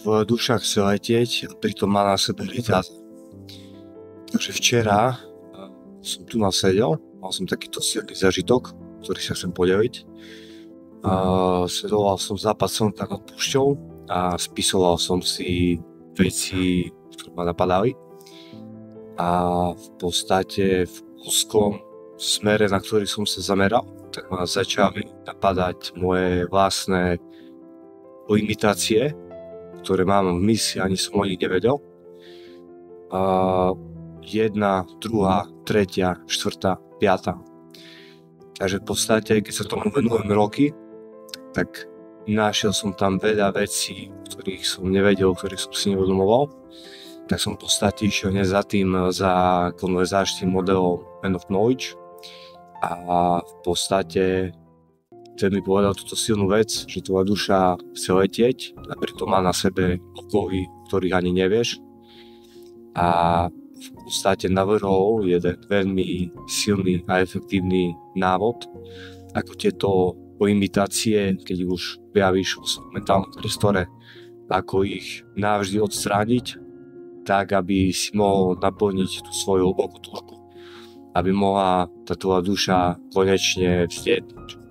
tvoja duša chce letieť a pritom má na sebe ryťaz. Takže včera som tu nasedel, mal som takýto silný zážitok, ktorý sa chcem podeliť. Sledoval som západ slnka nad púšťou a spisoval som si veci, ktoré ma napadali. A v podstate v úzkom smere, na ktorý som sa zameral, tak ma začali napadať moje vlastné limitácie, ktoré mám v mysli, ani som o nich nevedel. Jedna, druhá, tretia, štvrtá, piata. Takže v podstate, keď sa tomu venujem roky, tak našiel som tam veľa vecí, ktorých som nevedel, ktorých som si neuvedomoval. Tak som v podstate išiel za tým za konverzačným modelom Man of Knowledge. A v podstate ten mi povedal túto silnú vec, že tvoja duša chce letieť a pritom má na sebe okovy, ktorých ani nevieš. A v podstate navrhol jeden veľmi silný a efektívny návod, ako tieto limitácie, keď už objavíš vo svojom mentálnom priestore, ako ich navždy odstrániť, tak aby si mohol naplniť tú svoju hlbokú túžbu, aby mohla tá tvoja duša konečne vzlietnúť.